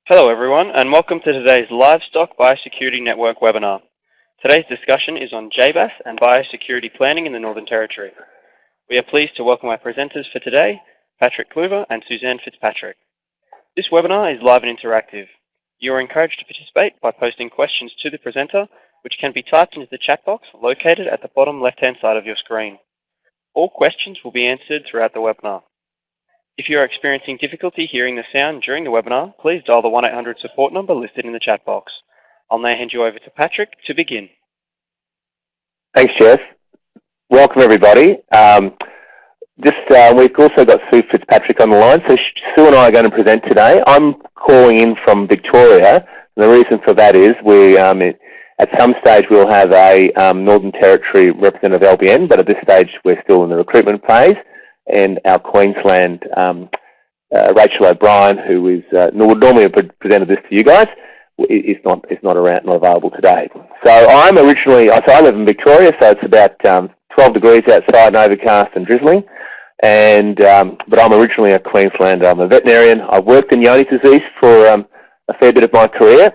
Hello everyone, and welcome to today's Livestock Biosecurity Network webinar. Today's discussion is on J-BAS and biosecurity planning in the Northern Territory. We are pleased to welcome our presenters for today, Patrick Kluver and Suzanne Fitzpatrick. This webinar is live and interactive. You are encouraged to participate by posting questions to the presenter, which can be typed into the chat box located at the bottom left-hand side of your screen. All questions will be answered throughout the webinar. If you are experiencing difficulty hearing the sound during the webinar, please dial the 1-800 support number listed in the chat box. I'll now hand you over to Patrick to begin. Thanks, Jeff. Welcome, everybody. We've also got Sue Fitzpatrick on the line. So Sue and I are going to present today. I'm calling in from Victoria. And the reason for that is at some stage we'll have a Northern Territory representative LBN, but at this stage we're still in the recruitment phase. And our Queensland, Rachel O'Brien, who is would normally have presented this to you guys, is not available today. So I live in Victoria, so it's about 12 degrees outside and overcast and drizzling. And but I'm originally a Queenslander. I'm a veterinarian. I've worked in Yoni disease for a fair bit of my career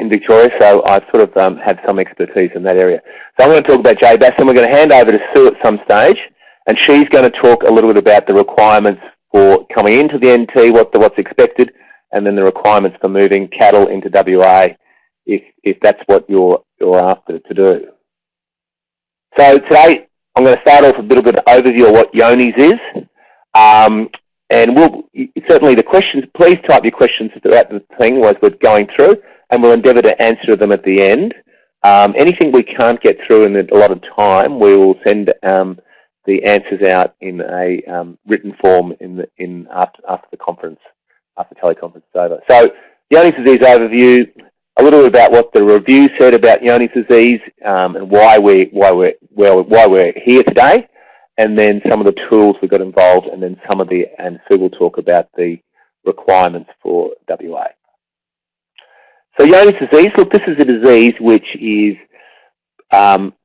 in Victoria, so I've sort of had some expertise in that area. So I'm going to talk about J-BAS, and we're going to hand over to Sue at some stage. And she's going to talk a little bit about the requirements for coming into the NT, what's expected, and then the requirements for moving cattle into WA if that's what you're after to do. So today I'm going to start off with a little bit of overview of what Yonis is. And we'll certainly the questions, please type your questions throughout the thing as we're going through, and we'll endeavour to answer them at the end. Anything we can't get through in a lot of time, we will send the answers out in a written form after the conference, after teleconference is over. So, Yoni disease overview, a little bit about what the review said about Yoni disease and why we're here today, and then some of the tools we got involved, and then and Sue will talk about the requirements for WA. So, Yoni disease, look, this is a disease which is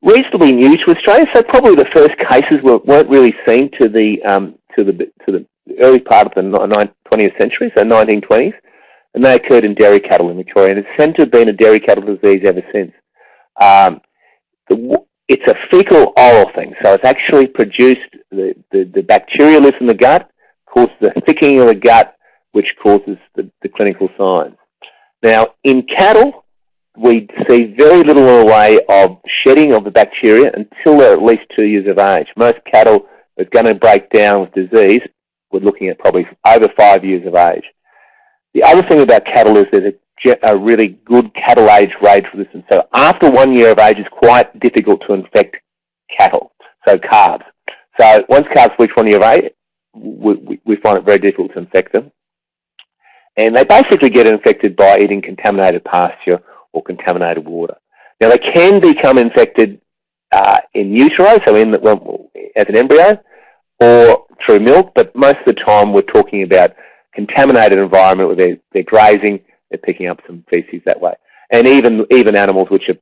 reasonably new to Australia, so probably the first cases weren't really seen to the early part of the 20th century, so 1920s, and they occurred in dairy cattle in Victoria, and it's said to have been a dairy cattle disease ever since. It's a fecal-oral thing, so it's actually produced, the bacteria lives in the gut, causes the thickening of the gut, which causes the clinical signs. Now, in cattle, we see very little in the way of shedding of the bacteria until they're at least 2 years of age. Most cattle are going to break down with disease. We're looking at probably over 5 years of age. The other thing about cattle is there's a really good cattle age range for this. And so after 1 year of age, it's quite difficult to infect cattle, so calves. So once calves reach 1 year of age, we find it very difficult to infect them. And they basically get infected by eating contaminated pasture or contaminated water. Now they can become infected in utero, so as an embryo, or through milk, but most of the time we're talking about contaminated environment where they're grazing, they're picking up some feces that way. And even animals which are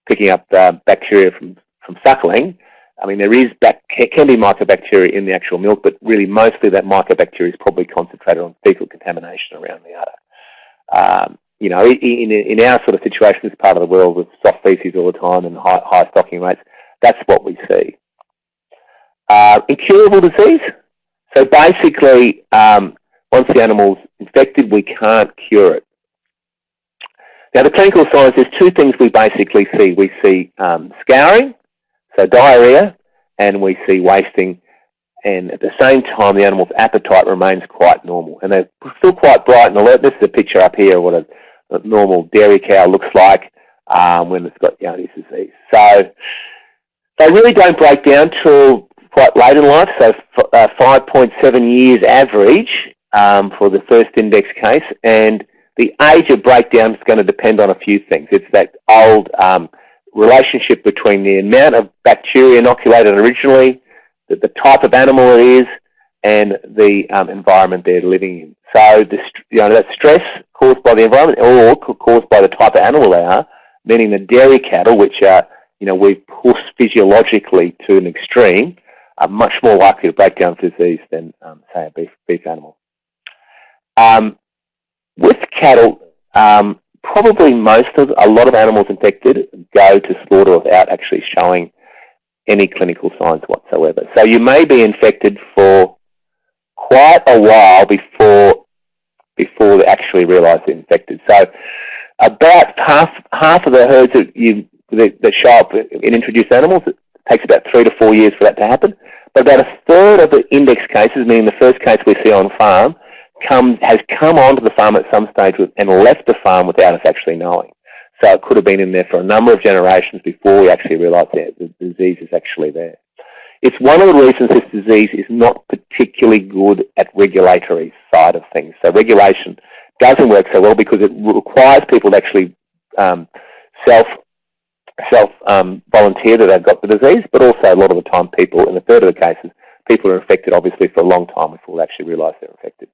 picking up bacteria from suckling, I mean there can be mycobacteria in the actual milk, but really mostly that mycobacteria is probably concentrated on fecal contamination around the udder. In our sort of situation, this part of the world with soft feces all the time and high stocking rates, that's what we see. Incurable disease. So basically, once the animal's infected, we can't cure it. Now, the clinical signs, there's two things we basically see. We see scouring, so diarrhea, and we see wasting. And at the same time, the animal's appetite remains quite normal. And they're still quite bright and alert. This is a picture up here of what a normal dairy cow looks like when it's got Yoni disease. So they really don't break down till quite late in life, so 5.7 years average for the first index case. And the age of breakdown is going to depend on a few things. It's that old relationship between the amount of bacteria inoculated originally, the type of animal it is, and the environment they're living in. So that stress caused by the environment or caused by the type of animal they are, meaning the dairy cattle, which are, we push physiologically to an extreme, are much more likely to break down disease than, say, a beef animal. With cattle, probably a lot of animals infected go to slaughter without actually showing any clinical signs whatsoever. So you may be infected for quite a while before they actually realise they're infected. So about half of the herds that show up in introduced animals, it takes about 3 to 4 years for that to happen. But about a third of the index cases, meaning the first case we see on farm, has come onto the farm at some stage and left the farm without us actually knowing. So it could have been in there for a number of generations before we actually realised that the disease is actually there. It's one of the reasons this disease is not particularly good at regulatory side of things. So regulation doesn't work so well because it requires people to actually volunteer that they've got the disease, but also a lot of the time people, in a third of the cases, people are infected obviously for a long time before they actually realise they're infected.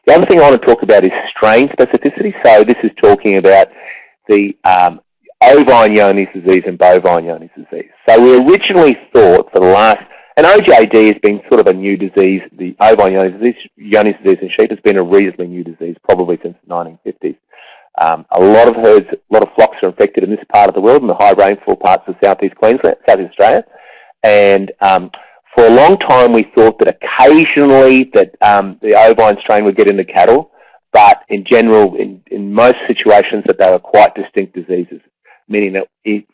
The other thing I want to talk about is strain specificity. So this is talking about the ovine Johne's disease and bovine Johne's disease. So we originally thought for the last, and OJD has been sort of a new disease, the ovine Johne's disease in sheep has been a reasonably new disease, probably since the 1950s. A lot of herds, a lot of flocks are infected in this part of the world, in the high rainfall parts of southeast Queensland, southeast Australia. And for a long time we thought that occasionally that the ovine strain would get into cattle, but in general, in most situations that they were quite distinct diseases, meaning that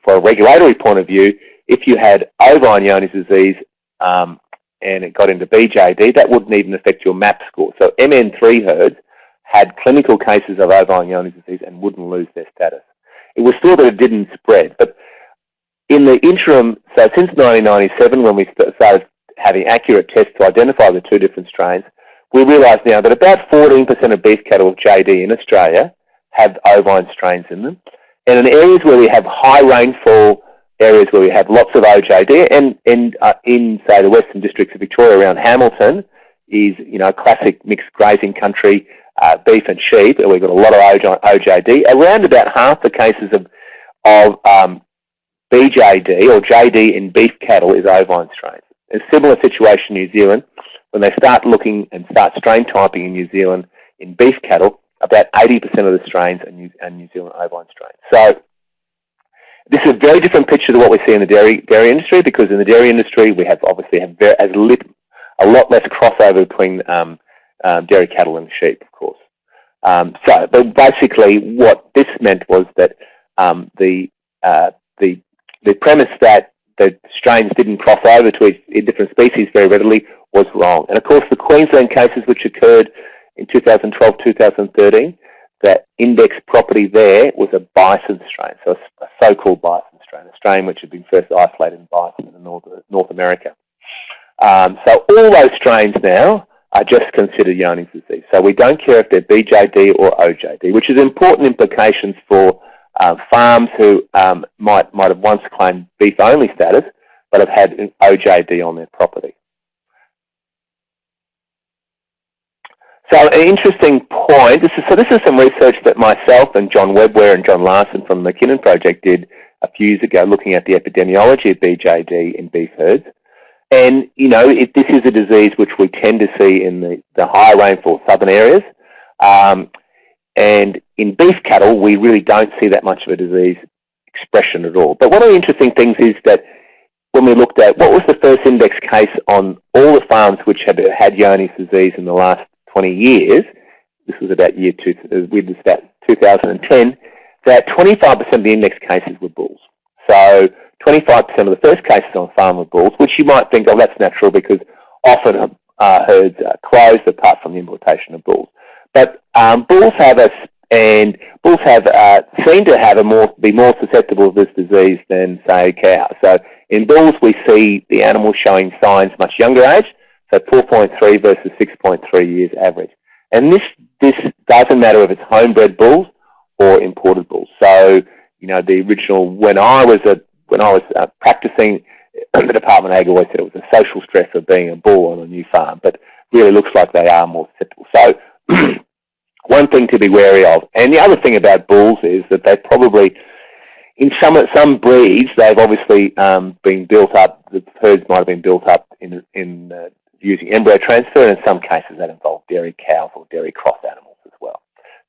for a regulatory point of view, if you had ovine Johne's disease and it got into BJD, that wouldn't even affect your MAP score. So MN3 herds had clinical cases of ovine Johne's disease and wouldn't lose their status. It was thought that it didn't spread, but in the interim, so since 1997 when we started having accurate tests to identify the two different strains, we realise now that about 14% of beef cattle with JD in Australia have ovine strains in them. And in areas where we have high rainfall, areas where we have lots of OJD, and in, say, the Western Districts of Victoria around Hamilton is, classic mixed grazing country, beef and sheep, and we've got a lot of OJD. Around about half the cases of BJD or JD in beef cattle is ovine strains. A similar situation in New Zealand, when they start looking and start strain typing in New Zealand in beef cattle, about 80% of the strains are New Zealand ovine strains. So this is a very different picture to what we see in the dairy industry, because in the dairy industry we have obviously a lot less crossover between dairy cattle and sheep, of course. But basically what this meant was that the premise that the strains didn't cross over to different species very readily was wrong. And of course the Queensland cases which occurred in 2012, 2013, that index property there was a bison strain, so a so-called bison strain, a strain which had been first isolated in bison in North America. So all those strains now are just considered Johne's disease. So we don't care if they're BJD or OJD, which is important implications for farms who might have once claimed beef-only status, but have had an OJD on their property. So an interesting point, this is some research that myself and John Webware and John Larson from the McKinnon Project did a few years ago, looking at the epidemiology of BJD in beef herds. And, this is a disease which we tend to see in the high rainfall southern areas. And in beef cattle, we really don't see that much of a disease expression at all. But one of the interesting things is that when we looked at what was the first index case on all the farms which had Johne's disease in the last 20 years, this was about about 2010, that 25% of the index cases were bulls. So 25% of the first cases on farm were bulls, which you might think, oh, that's natural because often herds are closed apart from the importation of bulls. But bulls seem to have be more susceptible to this disease than, say, cows. So in bulls, we see the animals showing signs much younger age, so 4.3 versus 6.3 years average. And this doesn't matter if it's homebred bulls or imported bulls. So, the original, when I was practicing, the Department of Ag always said it was a social stress of being a bull on a new farm, but really looks like they are more susceptible. So one thing to be wary of. And the other thing about bulls is that they probably, in some breeds, they've obviously been built up, the herds might have been built up in using embryo transfer, and in some cases that involve dairy cows or dairy cross animals as well.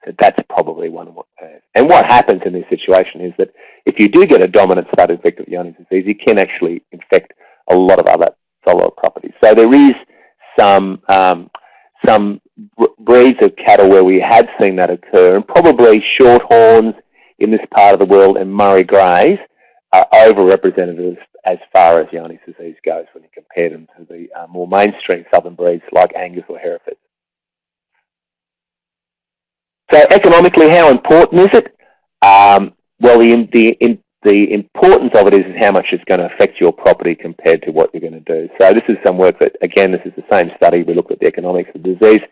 So that's probably one of what. And what happens in this situation is that if you do get a dominant stud infected with Johne's disease, you can actually infect a lot of other soil properties. So there is some breeds of cattle where we had seen that occur, and probably shorthorns in this part of the world and Murray Greys are overrepresented as far as Johne's disease goes when you compare them to the more mainstream southern breeds like Angus or Hereford. So economically, how important is it? Well, the importance of it is how much it's going to affect your property compared to what you're going to do. So this is some work that, again, this is the same study. We looked at the economics of the disease.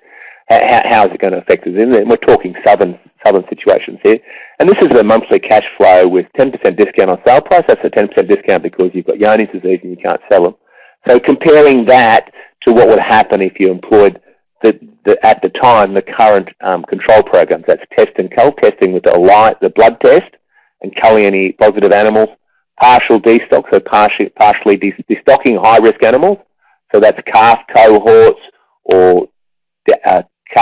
How is it going to affect us in there? And we're talking southern situations here. And this is the monthly cash flow with 10% discount on sale price. That's a 10% discount because you've got Johne's disease and you can't sell them. So comparing that to what would happen if you employed at the time, the current control programs, that's test and cull, testing with the blood test and culling any positive animals, partial destock, so partially destocking high-risk animals, so that's calf cohorts or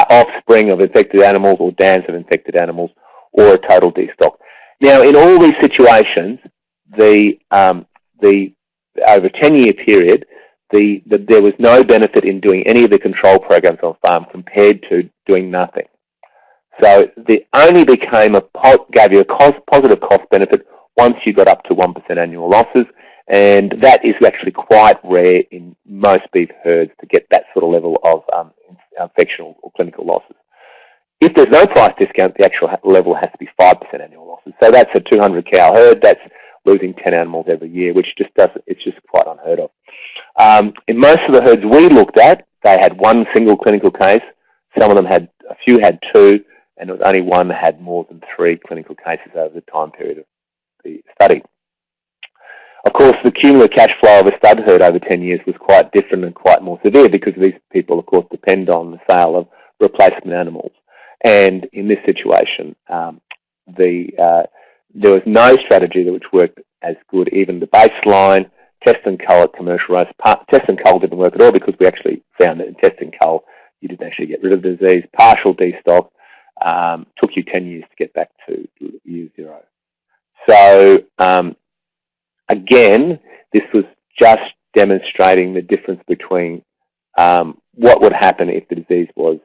offspring of infected animals or dams of infected animals, or a total destock. Now, in all these situations, over a 10-year period, there was no benefit in doing any of the control programs on farm compared to doing nothing. So they only gave you a positive cost benefit once you got up to 1% annual losses, and that is actually quite rare in most beef herds to get that sort of level of infection or clinical losses. If there's no price discount, the actual level has to be 5% annual losses. So that's a 200 cow herd. That's losing 10 animals every year, which it's just quite unheard of. In most of the herds we looked at, they had one single clinical case. Some of them a few had two, and it was only one that had more than 3 clinical cases over the time period of the study. Of course, the cumulative cash flow of a stud herd over 10 years was quite different and quite more severe because these people, of course, depend on the sale of replacement animals. And in this situation, there was no strategy which worked as good. Even the baseline, test and cull at commercial rates, test and cull didn't work at all because we actually found that in test and cull, you didn't actually get rid of the disease. Partial destock took you 10 years to get back to year 0. So, again, this was just demonstrating the difference between what would happen if the disease was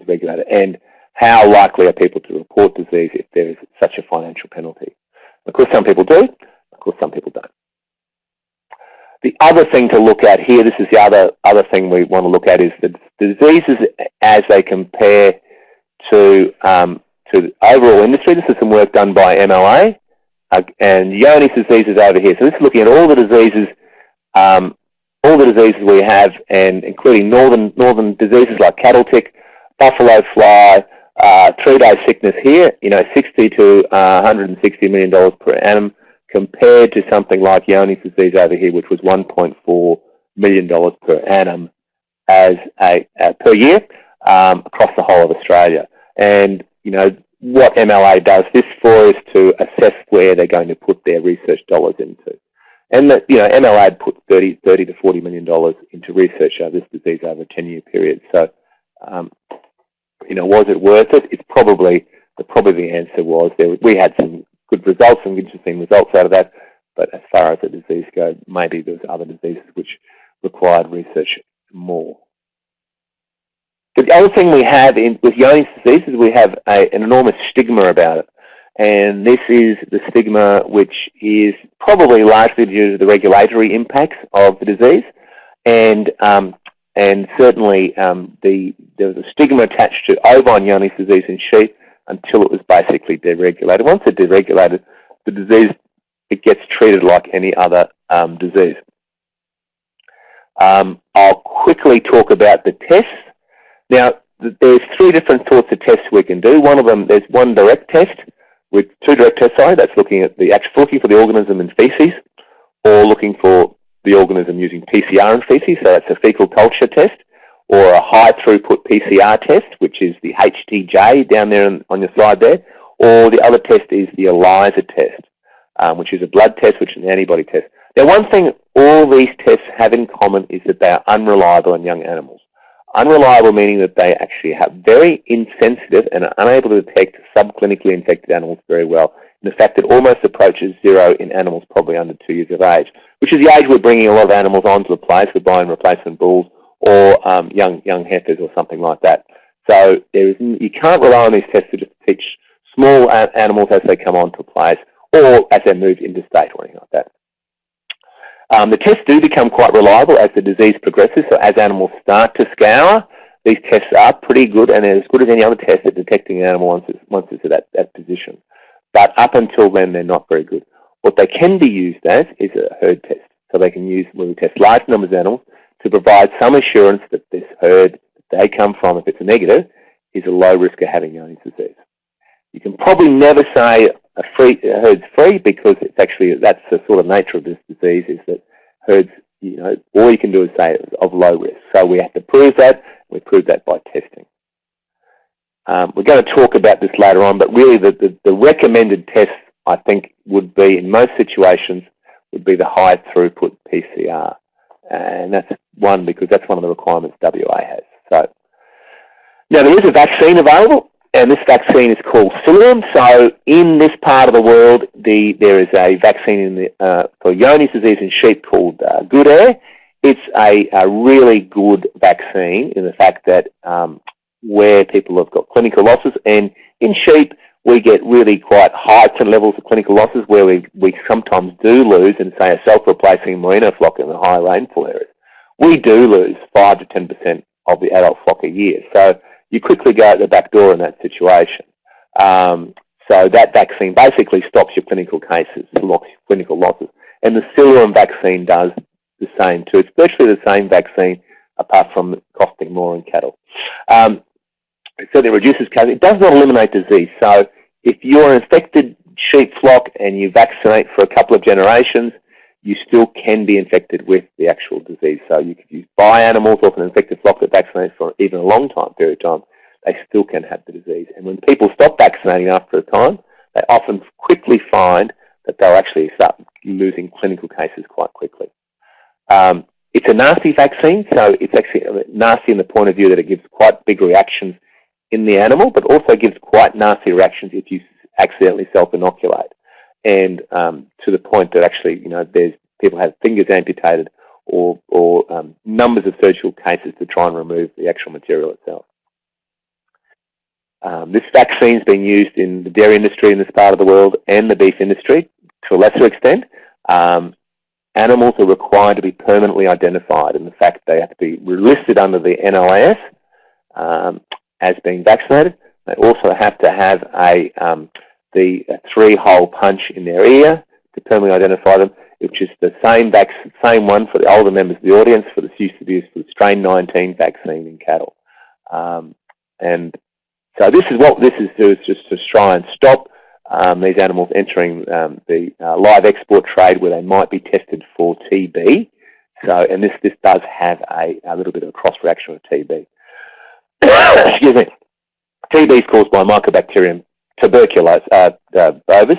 regulated, and how likely are people to report disease if there is such a financial penalty. Of course, some people do. Of course, some people don't. The other thing to look at here, this is the other thing we want to look at, is the diseases as they compare to the overall industry. This is some work done by MLA, and Johne's disease is over here. So this is looking at all the diseases we have, and including northern diseases like cattle tick, buffalo fly, 3-day sickness here, $60 to $160 million per annum, compared to something like Johne's disease over here, which was $1.4 million per annum per year across the whole of Australia. And what MLA does this for is to assess where they're going to put their research dollars into. And that MLA had put $30 to $40 million into research of this disease over a 10-year period. So, was it worth it? It's probably the answer was we had some good results, some interesting results out of that. But as far as the disease goes, maybe there was other diseases which required research more. But the other thing we have with Johne's disease is we have an enormous stigma about it. And this is the stigma which is probably largely due to the regulatory impacts of the disease. And certainly there was a stigma attached to ovine Johne's disease in sheep until it was basically deregulated. Once it's deregulated, the disease, it gets treated like any other disease. I'll quickly talk about the tests. Now, there's 3 different sorts of tests we can do. One of them, there's one direct test, with 2 direct tests, that's looking at looking for the organism in feces, or looking for the organism using PCR in feces, so that's a fecal culture test, or a high throughput PCR test, which is the HTJ down there on your slide there, or the other test is the ELISA test, which is a blood test, which is an antibody test. Now, one thing all these tests have in common is that they are unreliable in young animals. Unreliable meaning that they actually have very insensitive and are unable to detect subclinically infected animals very well. And the fact that almost approaches zero in animals probably under 2 years of age, which is the age we're bringing a lot of animals onto the place. We're buying replacement bulls or young heifers or something like that. So you can't rely on these tests to just teach small animals as they come onto a place or as they move interstate or anything like that. The tests do become quite reliable as the disease progresses. So as animals start to scour, these tests are pretty good and as good as any other test at detecting an animal once it's at that position. But up until then, they're not very good. What they can be used as is a herd test. So they can use, when we test large numbers of animals, to provide some assurance that this herd that they come from, if it's a negative, is a low risk of having Johne's disease. You can probably never say a herd's free because it's actually, that's the sort of nature of this disease, is that herds, all you can do is say it's of low risk. So we have to prove that. We prove that by testing. We're going to talk about this later on, but really the recommended test, I think, would be, in most situations, would be the high throughput PCR. And that's one because that's one of the requirements WA has. So now there is a vaccine available, and this vaccine is called Cilium. So in this part of the world, there is a vaccine for Johne's disease in sheep called Good Air. It's a really good vaccine in the fact that where people have got clinical losses, and in sheep we get really quite high levels of clinical losses where we sometimes do lose, in say a self-replacing merino flock in the high rainfall areas. We do lose 5 to 10% of the adult flock a year. So you quickly go out the back door in that situation. So that vaccine basically stops your clinical cases, clinical losses. And the Cilium vaccine does the same too. It's virtually the same vaccine apart from costing more in cattle. It certainly reduces cases. It does not eliminate disease. So if you're an infected sheep flock and you vaccinate for a couple of generations, you still can be infected with the actual disease. So you could use buy animals off an infected flock that vaccinates for even a long period of time. They still can have the disease. And when people stop vaccinating after a time, they often quickly find that they'll actually start losing clinical cases quite quickly. It's a nasty vaccine, so it's actually nasty in the point of view that it gives quite big reactions in the animal, but also gives quite nasty reactions if you accidentally self-inoculate. And to the point that actually, there's people have fingers amputated or numbers of surgical cases to try and remove the actual material itself. This vaccine's been used in the dairy industry in this part of the world and the beef industry to a lesser extent. Animals are required to be permanently identified. In fact, they have to be listed under the NLAS as being vaccinated. They also have to have the 3-hole punch in their ear to permanently identify them, which is the same one for the older members of the audience for the used to be used for the strain 19 vaccine in cattle. And so this is what this is just to try and stop these animals entering the live export trade where they might be tested for TB. So, and this does have a little bit of a cross-reaction with TB. Excuse me. TB is caused by Mycobacterium tuberculosis, bovis,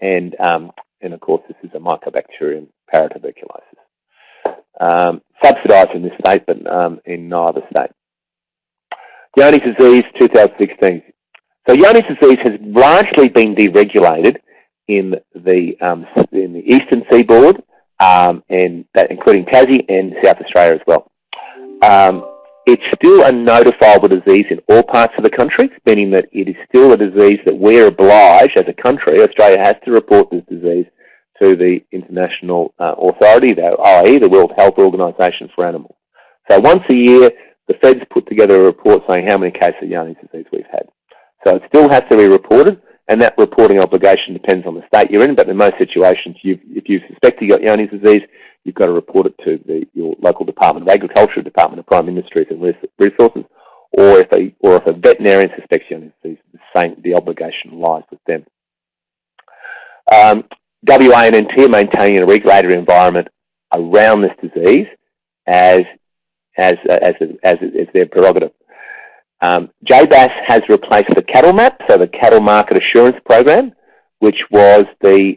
and of course this is a Mycobacterium paratuberculosis. Subsidised in this state, but in no other state. Johne's disease, 2016. So Johne's disease has largely been deregulated in the eastern seaboard, and that including Tassie and South Australia as well. It's still a notifiable disease in all parts of the country, meaning that it is still a disease that we're obliged as a country. Australia has to report this disease to the international authority, i.e. the World Health Organization for Animals. So once a year, the feds put together a report saying how many cases of Johne's disease we've had. So it still has to be reported, and that reporting obligation depends on the state you're in, but in most situations, if you suspect you've got Johne's disease, you've got to report it to your local Department of Agriculture, Department of Prime Industries and Resources, or if a veterinarian suspects Johne's disease, the obligation lies with them. WA and NT are maintaining a regulatory environment around this disease as their prerogative. J-BAS has replaced the cattle map, so the cattle market assurance program, which was the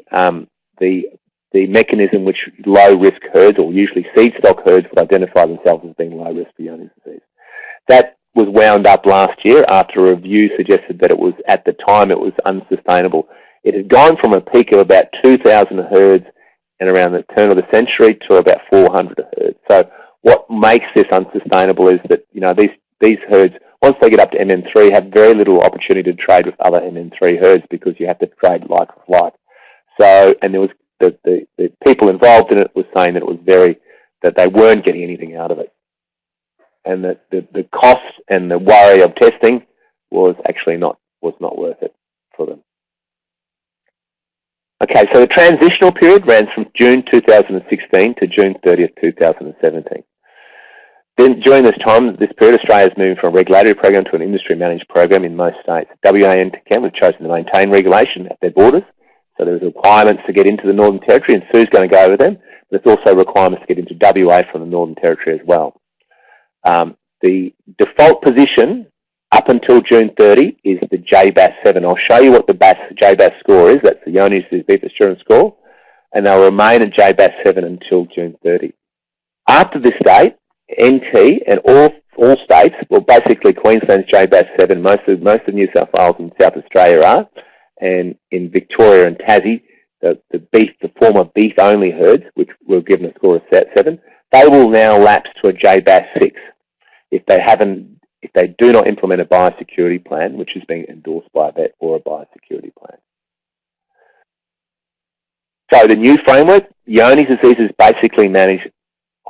mechanism which low-risk herds, or usually seed stock herds, would identify themselves as being low risk for Johne's disease. That was wound up last year after a review suggested that it was, at the time, it was unsustainable. It had gone from a peak of about 2,000 herds and around the turn of the century to about 400 herds. So what makes this unsustainable is that, you know, these herds, once they get up to MM3, have very little opportunity to trade with other MM3 herds because you have to trade like with like. So, and there was the people involved in it was saying that it was that they weren't getting anything out of it, and that the cost and the worry of testing was actually not worth it for them. Okay, so the transitional period ran from June 2016 to June 30th, 2017. Then during this period, Australia is moving from a regulatory program to an industry-managed program in most states. WA and TCAM have chosen to maintain regulation at their borders, so there's requirements to get into the Northern Territory, and Sue's going to go over them, but there's also requirements to get into WA from the Northern Territory as well. The default position up until June 30 is the J-BAS 7. I'll show you what the J-BAS score is. That's the Yoni's Beef Assurance Score, and they'll remain at J-BAS 7 until June 30. After this date, NT and all states, well, basically Queensland's J-BAS 7, most of New South Wales and South Australia are, and in Victoria and Tassie, the former beef-only herds, which were given a score of 7, they will now lapse to a J-BAS 6 if they do not implement a biosecurity plan, which is being endorsed by a vet or a biosecurity plan. So the new framework, Yoni's disease is basically managed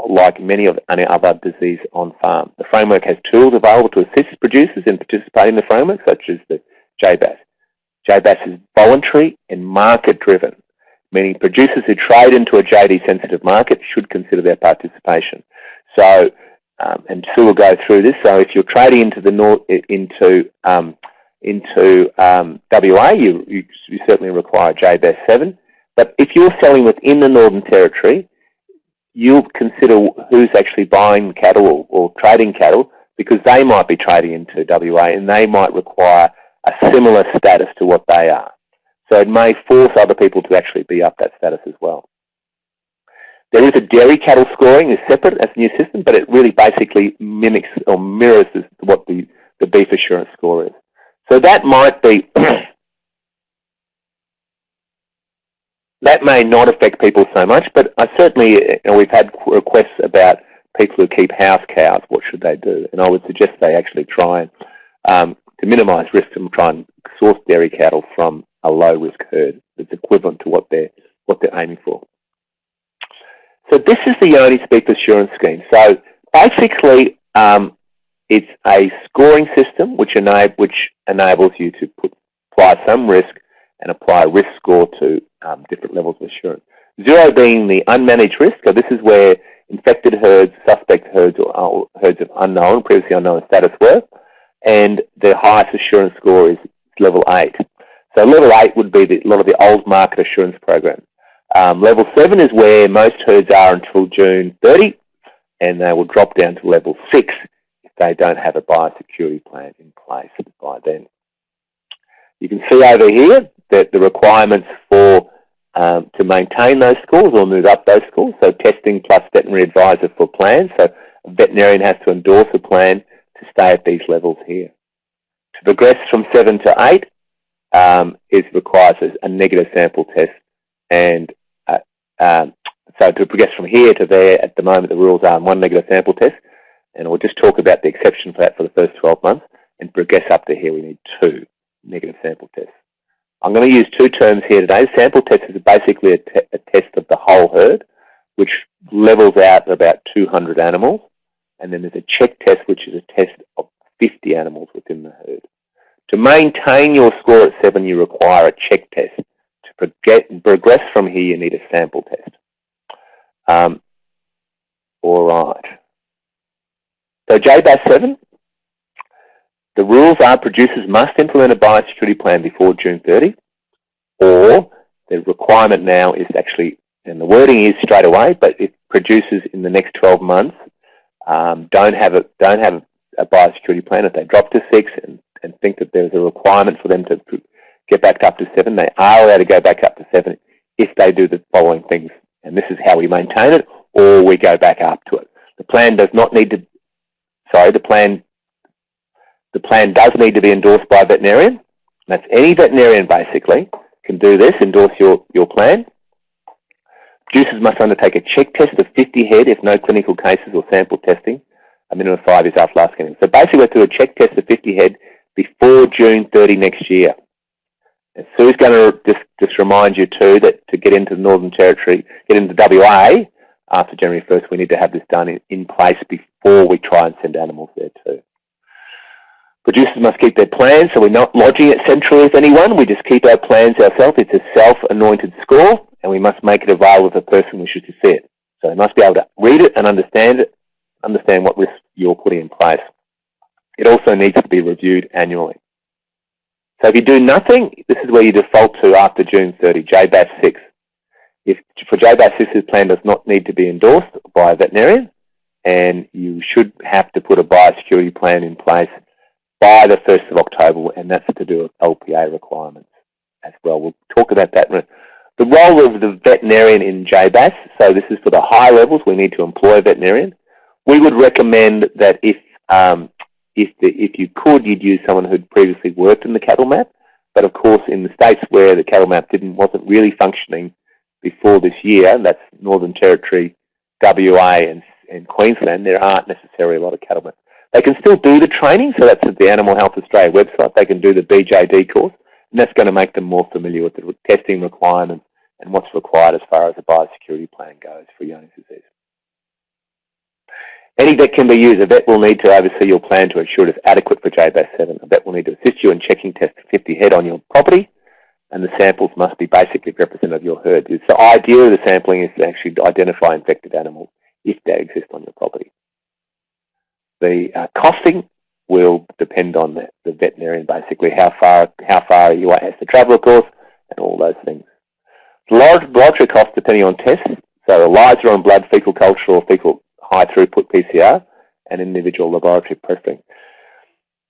like many of any other disease on farm. The framework has tools available to assist producers in participating in the framework, such as the J-BAS. J-BAS is voluntary and market-driven, meaning producers who trade into a JD-sensitive market should consider their participation. So, and Sue will go through this. So, if you're trading into the WA, you certainly require J-BAS 7. But if you're selling within the Northern Territory, you'll consider who's actually buying cattle or trading cattle, because they might be trading into WA and they might require a similar status to what they are. So it may force other people to actually be up that status as well. There is a dairy cattle scoring, is separate as a new system, but it really basically mimics or mirrors what the beef assurance score is. So that might be, that may not affect people so much, but I certainly, we've had requests about people who keep house cows, what should they do? And I would suggest they actually try and, to minimise risk, and try and source dairy cattle from a low-risk herd that's equivalent to what they're aiming for. So this is the Yoni's Beef Assurance Scheme. So basically, it's a scoring system which enables you to apply some risk and apply a risk score to different levels of assurance. 0 being the unmanaged risk. So this is where infected herds, suspect herds, or herds of unknown, previously unknown status were, and the highest assurance score is level 8. So level 8 would be a lot of the old market assurance programs. Level 7 is where most herds are until June 30, and they will drop down to level 6 if they don't have a biosecurity plan in place by then. You can see over here that the requirements for to maintain those scores or move up those scores, so testing plus veterinary advisor for plans. So a veterinarian has to endorse a plan to stay at these levels here. To progress from 7 to 8, it requires a negative sample test, and so to progress from here to there, at the moment the rules are 1 negative sample test, and we'll just talk about the exception for that for the first 12 months, and progress up to here we need 2 negative sample tests. I'm going to use 2 terms here today. Sample test is basically a test of the whole herd, which levels out at about 200 animals, and then there's a check test, which is a test of 50 animals within the herd. To maintain your score at 7, you require a check test. To progress from here, you need a sample test. All right. So J-BAS 7, the rules are producers must implement a biosecurity plan before June 30, or the requirement now is actually, and the wording is straight away, but if producers in the next 12 months don't have a biosecurity plan, if they drop to 6 and think that there's a requirement for them to get back up to 7, they are allowed to go back up to 7 if they do the following things. And this is how we maintain it, or we go back up to it. The plan does not need to, the plan The plan does need to be endorsed by a veterinarian. That's any veterinarian basically can do this, endorse your plan. Producers must undertake a check test of 50 head if no clinical cases or sample testing, a minimum of 5 years after last scanning. So basically we have to do a check test of 50 head before June 30 next year. And Sue's going to just remind you too that to get into the Northern Territory, get into WA after January 1st, we need to have this done in place before we try and send animals there too. Producers must keep their plans, so we're not lodging it centrally with anyone. We just keep our plans ourselves. It's a self-anointed score, and we must make it available to the person wishes to see it. So they must be able to read it and understand it, understand what risks you're putting in place. It also needs to be reviewed annually. So if you do nothing, this is where you default to after June 30, J-BAS 6. If for J-BAS 6, this plan does not need to be endorsed by a veterinarian, and you should have to put a biosecurity plan in place by the 1st of October, and that's to do with LPA requirements as well. We'll talk about that. The role of the veterinarian in J-BAS, so this is for the high levels, we need to employ a veterinarian. We would recommend that if you could, you'd use someone who'd previously worked in the cattle map, but of course in the states where the cattle map wasn't really functioning before this year, that's Northern Territory, WA and Queensland, there aren't necessarily a lot of cattle maps. They can still do the training, so that's at the Animal Health Australia website. They can do the BJD course, and that's going to make them more familiar with the testing requirements and what's required as far as the biosecurity plan goes for Johne's disease. Any vet can be used. A vet will need to oversee your plan to ensure it is adequate for J-BAS 7. A vet will need to assist you in checking test 50 head on your property, and the samples must be basically representative of your herd. The idea of the sampling is to actually identify infected animals if they exist on your property. The costing will depend on the veterinarian, basically how far you have to travel, of course, and all those things. The laboratory costs depending on tests, so ELISA on blood, fecal culture, or fecal high throughput PCR, and individual laboratory testing.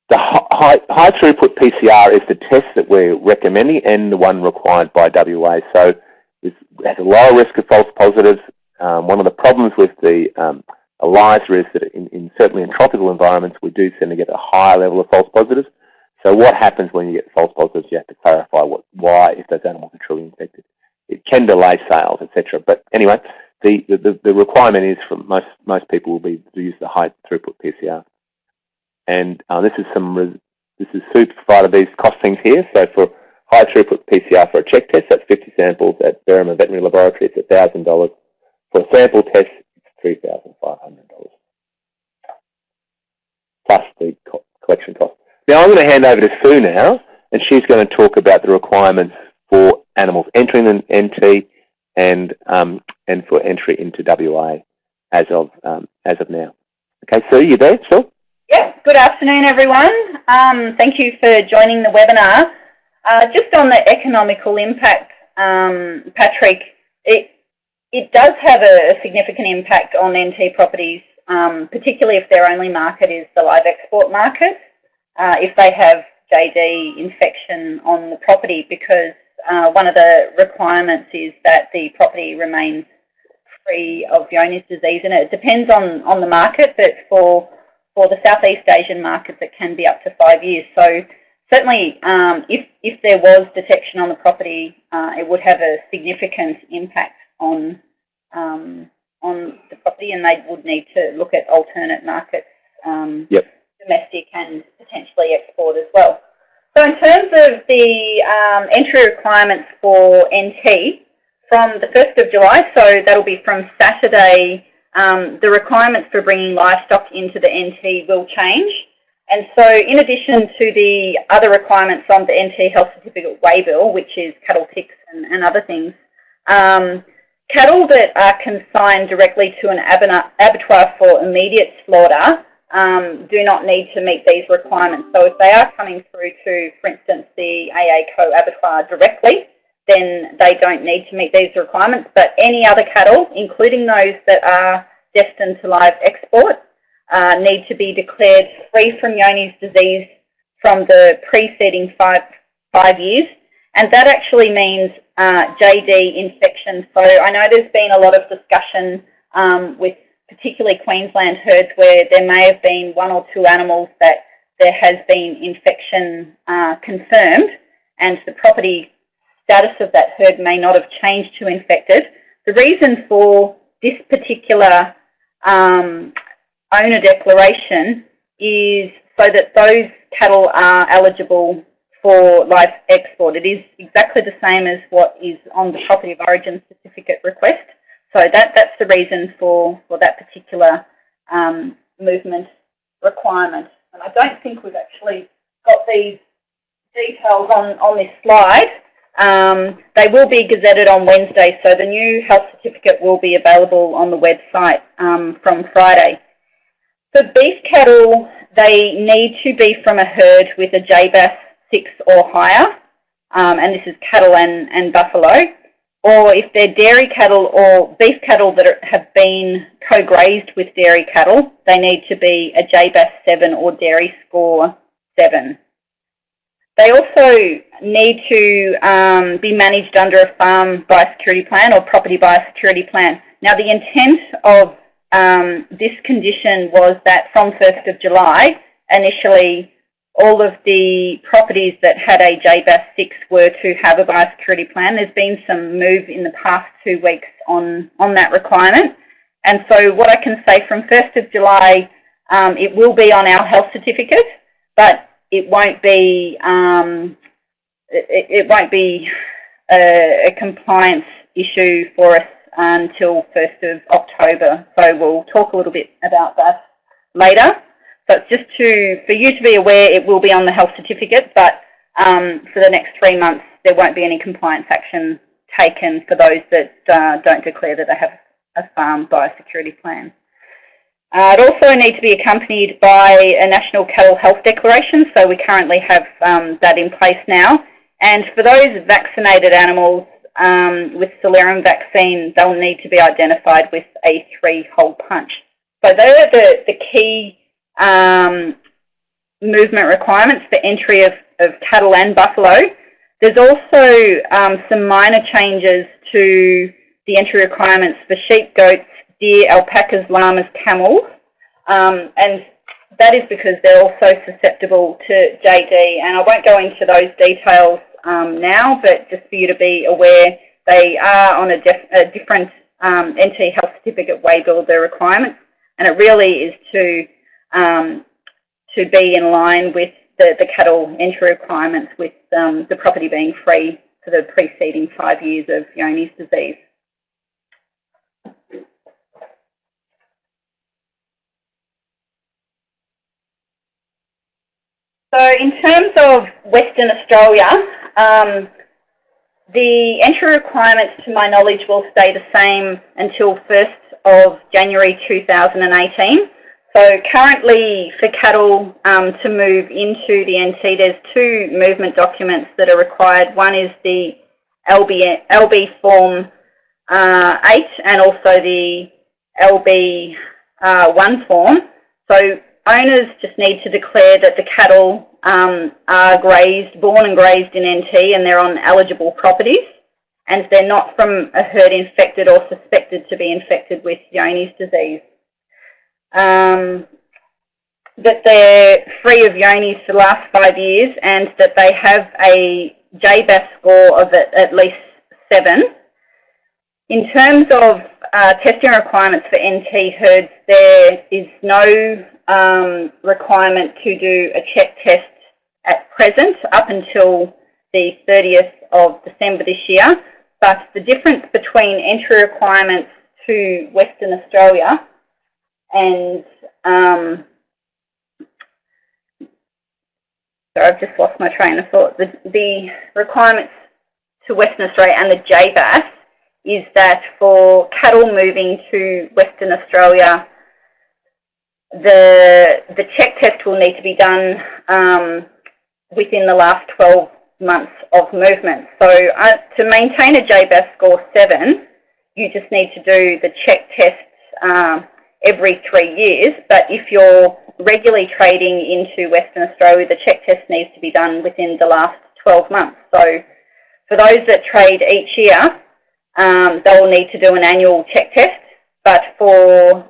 The high throughput PCR is the test that we're recommending and the one required by WA. So it has a lower risk of false positives. One of the problems with the ELISA is that certainly in tropical environments, we do tend to get a higher level of false positives. So what happens when you get false positives? You have to clarify why, if those animals are truly infected. It can delay sales, etc. But anyway, the requirement is for most people will be to use the high throughput PCR. And this is Sue provided these costings here. So for high throughput PCR for a check test, that's 50 samples at Berrima Veterinary Laboratory, it's $1,000. For a sample test, it's $3,500 plus the collection cost. Now I'm going to hand over to Sue now, and she's going to talk about the requirements for animals entering the NT and for entry into WA as of now. Okay, Sue, you there? Sure. Yes, good afternoon everyone. Thank you for joining the webinar. Just on the economical impact, Patrick, it does have a significant impact on NT properties, particularly if their only market is the live export market, if they have JD infection on the property, because one of the requirements is that the property remains free of Johne's disease, and it depends on the market, but for the Southeast Asian markets it can be up to 5 years. So certainly if there was detection on the property, it would have a significant impact on the property, and they would need to look at alternate markets, domestic and potentially export as well. So in terms of the entry requirements for NT, from the 1st of July, so that'll be from Saturday, the requirements for bringing livestock into the NT will change. And so in addition to the other requirements on the NT Health Certificate Waybill, which is cattle ticks and other things, cattle that are consigned directly to an abattoir for immediate slaughter do not need to meet these requirements. So if they are coming through to, for instance, the AACO abattoir directly, then they don't need to meet these requirements. But any other cattle, including those that are destined to live export, need to be declared free from Johne's disease from the preceding five years. And that actually means JD infection. So I know there's been a lot of discussion with particularly Queensland herds where there may have been one or two animals that there has been infection confirmed and the property status of that herd may not have changed to infected. The reason for this particular owner declaration is so that those cattle are eligible for live export. It is exactly the same as what is on the property of origin certificate request. So that's the reason for that particular movement requirement. And I don't think we've actually got these details on this slide. They will be gazetted on Wednesday, so the new health certificate will be available on the website from Friday. For beef cattle, they need to be from a herd with a J-BAS 6 or higher, and this is cattle and buffalo. Or if they're dairy cattle or beef cattle that have been co-grazed with dairy cattle, they need to be a J-BAS 7 or dairy score 7. They also need to be managed under a farm biosecurity plan or property biosecurity plan. Now, the intent of this condition was that from 1st of July, initially all of the properties that had a J-BAS 6 were to have a biosecurity plan. There's been some move in the past 2 weeks on that requirement. And so what I can say from 1st of July, it will be on our health certificate, but it won't be a compliance issue for us until 1st of October. So we'll talk a little bit about that later. But just for you to be aware, it will be on the health certificate, but for the next 3 months, there won't be any compliance action taken for those that don't declare that they have a farm biosecurity plan. It also needs to be accompanied by a National Cattle Health Declaration, so we currently have that in place now. And for those vaccinated animals with Celerum vaccine, they'll need to be identified with a 3-hole punch. So they're the key movement requirements for entry of cattle and buffalo. There's also some minor changes to the entry requirements for sheep, goats, deer, alpacas, llamas, camels, and that is because they're also susceptible to JD. And I won't go into those details now, but just for you to be aware, they are on a different NT health certificate waybill, their requirements, and it really is to be in line with the cattle entry requirements, with the property being free for the preceding 5 years of Johne's disease. So in terms of Western Australia, the entry requirements, to my knowledge, will stay the same until 1st of January 2018. So currently for cattle to move into the NT, there's 2 movement documents that are required. One is the LB Form 8 and also the LB 1 form. So owners just need to declare that the cattle are born and grazed in NT, and they're on eligible properties, and they're not from a herd infected or suspected to be infected with Johne's disease. That they're free of Johne's for the last 5 years, and that they have a J-BAS score of at least 7. In terms of testing requirements for NT herds, there is no requirement to do a check test at present up until the 30th of December this year. But the difference between entry requirements to Western Australia and sorry, I've just lost my train of thought. The requirements to Western Australia and the J-BAS is that for cattle moving to Western Australia, the check test will need to be done within the last 12 months of movement. So to maintain a J-BAS score 7, you just need to do the check tests every 3 years. But if you're regularly trading into Western Australia, the check test needs to be done within the last 12 months. So for those that trade each year, they will need to do an annual check test. But for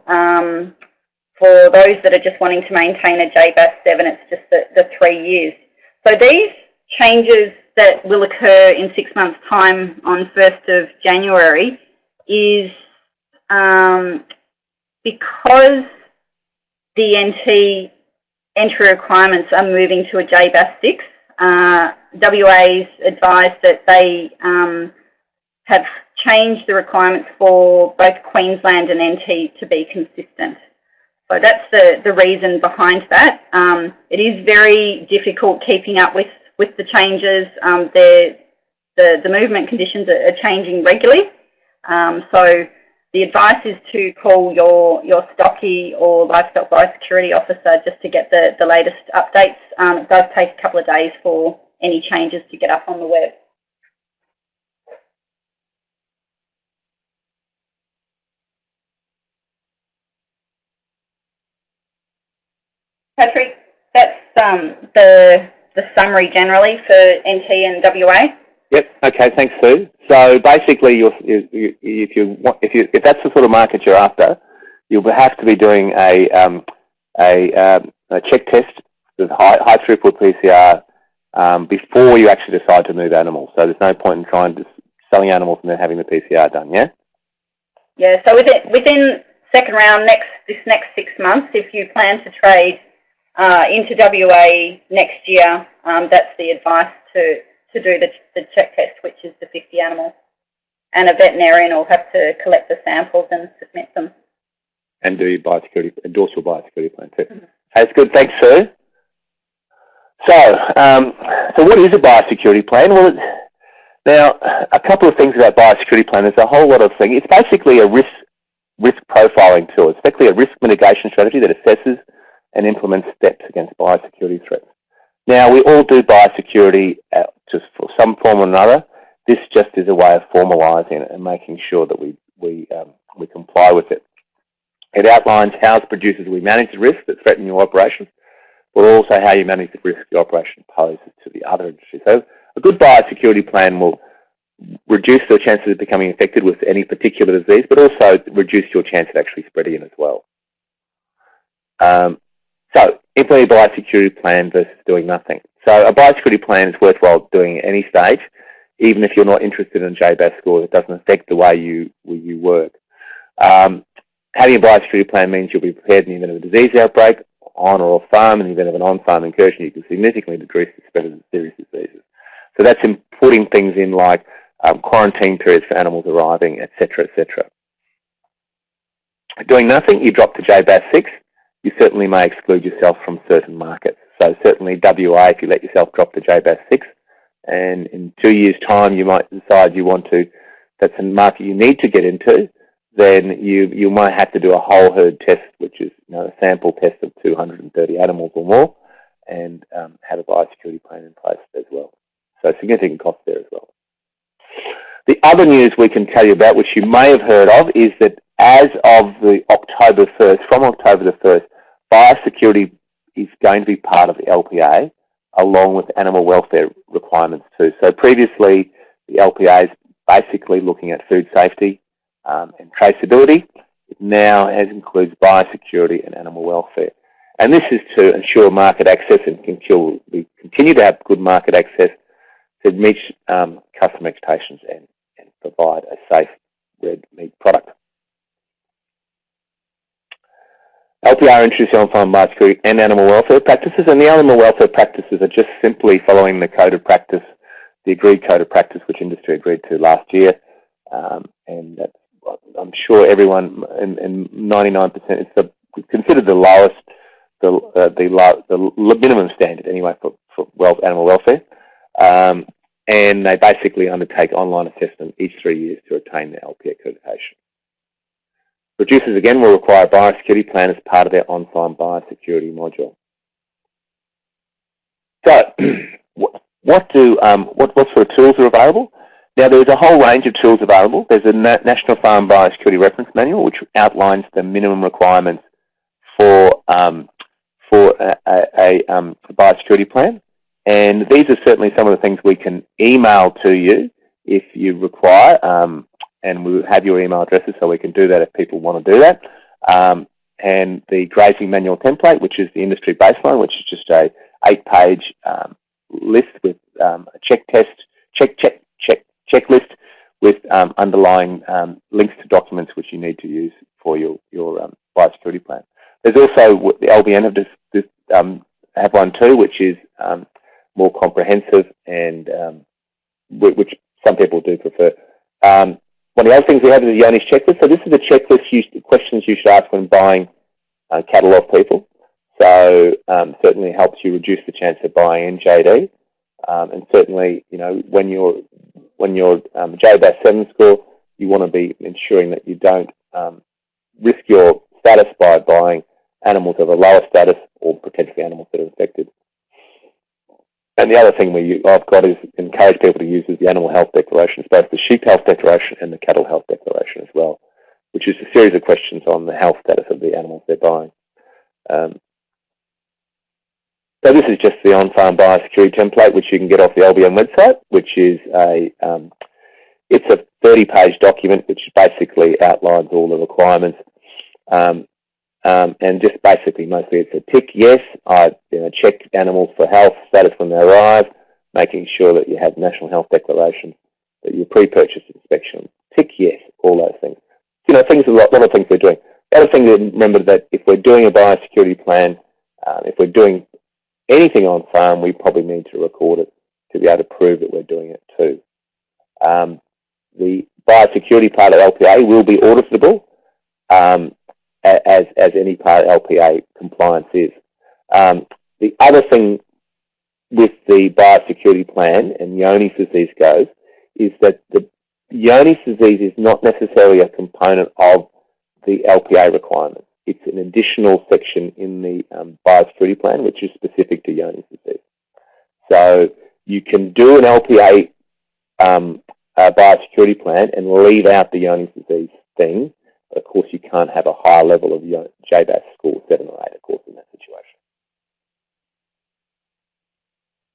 those that are just wanting to maintain a J-BAS 7, it's just the 3 years. So these changes that will occur in 6 months' time on 1st of January is because the NT entry requirements are moving to a J-BAS 6. WA's advised that they have changed the requirements for both Queensland and NT to be consistent. So that's the reason behind that. It is very difficult keeping up with the changes. The movement conditions are changing regularly. So the advice is to call your stocky or livestock biosecurity officer just to get the latest updates. It does take a couple of days for any changes to get up on the web. Patrick, that's the summary generally for NT and WA. Yep. Okay. Thanks, Sue. So basically, if that's the sort of market you're after, you'll have to be doing a check test with high throughput PCR before you actually decide to move animals. So there's no point in trying to selling animals and then having the PCR done. Yeah. Yeah. So within second round this next 6 months, if you plan to trade into WA next year, that's the advice to do the check test, which is the 50 animals. And a veterinarian will have to collect the samples and submit them. And do your biosecurity, endorse your biosecurity plan too. Mm-hmm. That's good. Thanks, Sue. So what is a biosecurity plan? Well, now, a couple of things about biosecurity plan. There's a whole lot of things. It's basically a risk profiling tool. It's basically a risk mitigation strategy that assesses and implements steps against biosecurity threats. Now, we all do biosecurity just for some form or another. This just is a way of formalising it and making sure that we comply with it. It outlines how as producers we manage the risks that threaten your operations, but also how you manage the risk your operation poses to the other industry. So a good biosecurity plan will reduce the chances of becoming infected with any particular disease, but also reduce your chance of actually spreading it as well. So, implement a biosecurity plan versus doing nothing. So a biosecurity plan is worthwhile doing at any stage, even if you're not interested in J-BAS scores. It doesn't affect the way you work. Having a biosecurity plan means you'll be prepared in the event of a disease outbreak on or off farm. In the event of an on-farm incursion, you can significantly decrease the spread of serious diseases. So that's in putting things in like quarantine periods for animals arriving, etc., etc. Doing nothing, you drop to J-BAS 6. You certainly may exclude yourself from certain markets. So certainly WA, if you let yourself drop to J-BAS 6, and in 2 years' time you might decide you want to, that's a market you need to get into, then you might have to do a whole herd test, which is a sample test of 230 animals or more, and have a biosecurity plan in place as well. So significant cost there as well. The other news we can tell you about, which you may have heard of, is that as of the October 1st, from October the 1st, biosecurity is going to be part of the LPA, along with animal welfare requirements too. So previously, the LPA is basically looking at food safety and traceability. It now includes biosecurity and animal welfare. And this is to ensure market access and we continue to have good market access to meet customer expectations and provide a safe red meat product. LPR introduced on-farm biosecurity and animal welfare practices, and the animal welfare practices are just simply following the code of practice, the agreed code of practice which industry agreed to last year, and that's, I'm sure everyone, and 99%, it's considered the lowest, the minimum standard anyway for animal welfare, and they basically undertake online assessment each 3 years to attain the LPA accreditation. Producers, again, will require a biosecurity plan as part of their on-farm biosecurity module. So, what sort of tools are available? Now, there's a whole range of tools available. There's a National Farm Biosecurity Reference Manual, which outlines the minimum requirements for a biosecurity plan. And these are certainly some of the things we can email to you if you require. And we'll have your email addresses so we can do that if people want to do that. and the grazing manual template, which is the industry baseline, which is just a 8-page list with a checklist with underlying links to documents which you need to use for your biosecurity plan. There's also the LBN have one too, which is more comprehensive and which some people do prefer. One of the other things we have is a Yoni's checklist. So this is a checklist questions you should ask when buying cattle off people. So certainly helps you reduce the chance of buying NJD. And certainly, you know, when you're J-BAS 7 score, you want to be ensuring that you don't risk your status by buying animals of a lower status or potentially animals that are infected. And the other thing I've got is encourage people to use is the animal health declarations, both the sheep health declaration and the cattle health declaration as well, which is a series of questions on the health status of the animals they're buying. So this is just the on-farm biosecurity template, which you can get off the LBN website, which is it's a 30-page document which basically outlines all the requirements. And just basically, mostly it's a tick yes. I check animals for health status when they arrive, making sure that you have national health declaration, that your pre-purchase inspection, tick yes, all those things. You know, a lot of things we're doing. The other thing to remember that if we're doing a biosecurity plan, if we're doing anything on farm, we probably need to record it to be able to prove that we're doing it too. The biosecurity part of LPA will be auditable. As any part of LPA compliance is. The other thing with the biosecurity plan and Yoni's disease goes is that the Yoni's disease is not necessarily a component of the LPA requirement. It's an additional section in the biosecurity plan which is specific to Yoni's disease. So you can do an LPA biosecurity plan and leave out the Yoni's disease thing. Of course, you can't have a higher level of J-BAS score 7 or 8, of course, in that situation.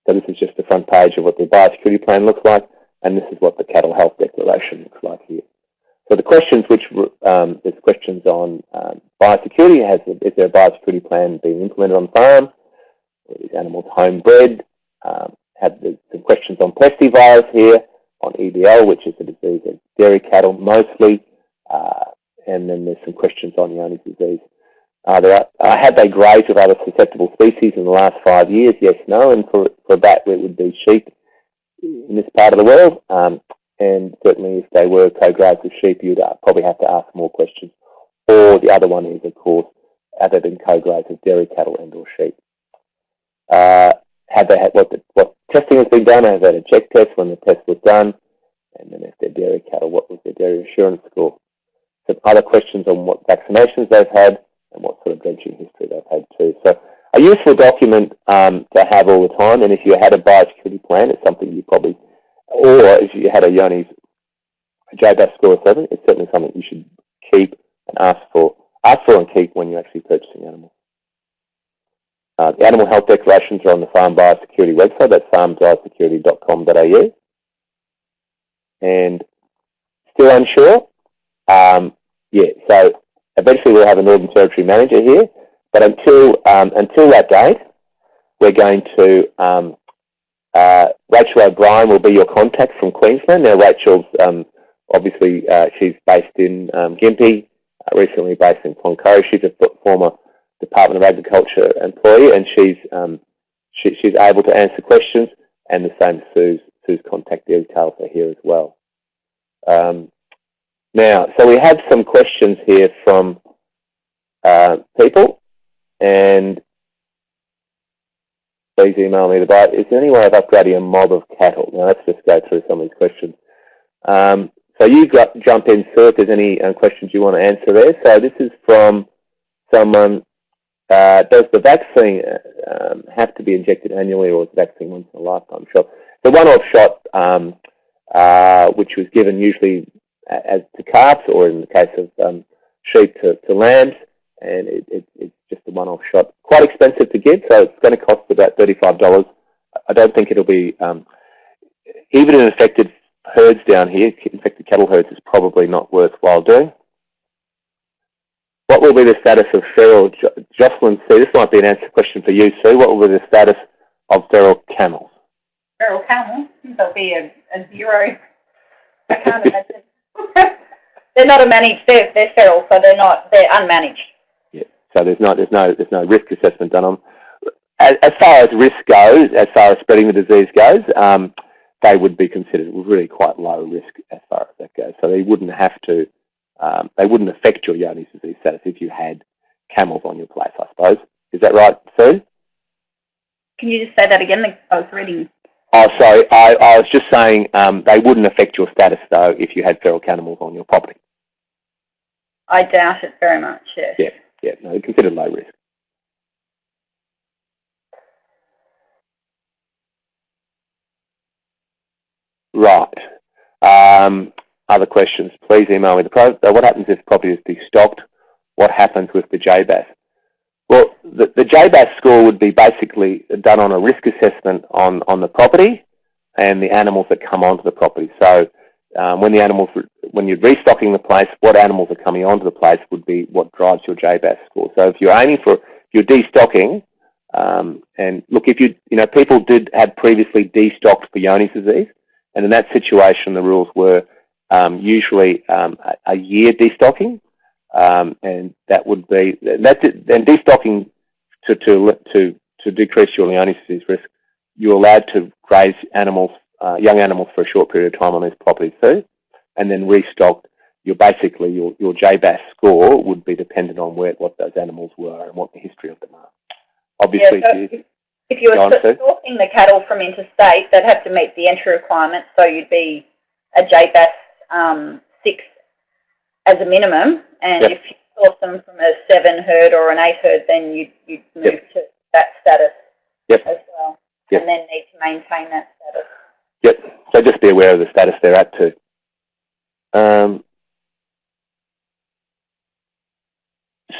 So this is just the front page of what the biosecurity plan looks like, and this is what the cattle health declaration looks like here. So the questions, there's questions on biosecurity. Is there a biosecurity plan being implemented on farm? Are these animals homebred? There's some questions on pestivirus here, on EBL, which is a disease of dairy cattle mostly. And then there's some questions on Yoni's disease. Have they grazed with other susceptible species in the last 5 years? Yes, no. And for that, it would be sheep in this part of the world. And certainly if they were co-grazed with sheep, you'd probably have to ask more questions. Or the other one is, of course, have they been co-grazed with dairy cattle and or sheep? Have they had what testing has been done? Have they had a check test when the test was done? And then if they're dairy cattle, what was their dairy assurance score? Some other questions on what vaccinations they've had and what sort of drenching history they've had too. So a useful document to have all the time, and if you had a biosecurity plan, it's something you probably, or if you had a Yoni's J-BAS score of 7, it's certainly something you should keep and ask for and keep when you're actually purchasing animals. The animal health declarations are on the Farm Biosecurity website, that's farmbiosecurity.com.au. And still unsure? So eventually we'll have a Northern Territory manager here, but until that date, we're going to, Rachel O'Brien will be your contact from Queensland. Now Rachel's, obviously, she's based in Gympie, recently based in Cloncurry. She's a former Department of Agriculture employee, and she's able to answer questions, and the same Sue's contact details are here as well. Now, so we have some questions here from people, and please email me about, is there any way of upgrading a mob of cattle? Now, let's just go through some of these questions. So you jump in, Sue, if there's any questions you want to answer there. So this is from someone, does the vaccine have to be injected annually, or is the vaccine once in a lifetime shot? The one-off shot, which was given usually as to calves, or in the case of sheep to lambs, and it's just a one-off shot. Quite expensive to give, so it's going to cost about $35. I don't think it'll be, even in infected herds down here, infected cattle herds is probably not worthwhile doing. What will be the status of feral, Jocelyn C, this might be an answer question for you, Sue, what will be the status of feral camels? Feral camels? There'll be a zero. I can't imagine. They're not they're feral, so they're unmanaged. Yeah, so there's no risk assessment done on them. As far as risk goes, as far as spreading the disease goes, they would be considered really quite low risk as far as that goes. So they wouldn't have to, they wouldn't affect your Johne's disease status if you had camels on your place, I suppose. Is that right, Sue? Can you just say that again? I was reading. Oh, sorry. I was just saying they wouldn't affect your status, though, if you had feral camels on your property. I doubt it very much, yes. Yeah, no, they're considered low risk. Right. Other questions, please email me. What happens if property is destocked? What happens with the J-BAS? Well, the J-BAS score would be basically done on a risk assessment on the property and the animals that come onto the property. So when you're restocking the place, what animals are coming onto the place would be what drives your J-BAS score. So if you're destocking, and look, people had previously destocked for Johne's disease, and in that situation, the rules were usually a year destocking, and that would be and destocking to decrease your Johne's disease risk. You're allowed to graze animals, young animals, for a short period of time on these properties too, and then restock. Your J-BAS score would be dependent on what those animals were and what the history of them are. Obviously, yeah, so if you were sourcing the cattle from interstate, they'd have to meet the entry requirements, so you'd be a J-BAS 6 as a minimum, and if you source them from a 7 herd or an 8 herd, then you'd move to that status as well, and then need to maintain that status. Yep, so just be aware of the status they're at too.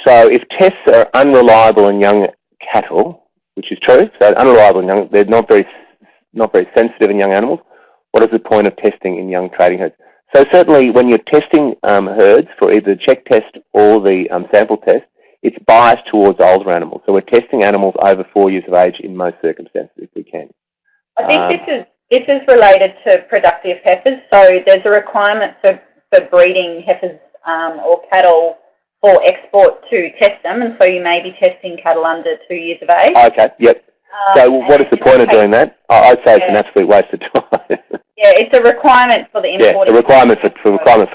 So if tests are unreliable in young cattle, which is true, so unreliable in young, they're not very sensitive in young animals, what is the point of testing in young trading herds? So certainly when you're testing herds for either the check test or the sample test, it's biased towards older animals. So we're testing animals over 4 years of age in most circumstances if we can. I think this is related to productive heifers. So there's a requirement for breeding heifers or cattle for export to test them, and so you may be testing cattle under 2 years of age. Okay, yep. So what is the point of doing that? I'd say it's an absolute waste of time. Yeah, it's a requirement for the import. Yeah, a requirement for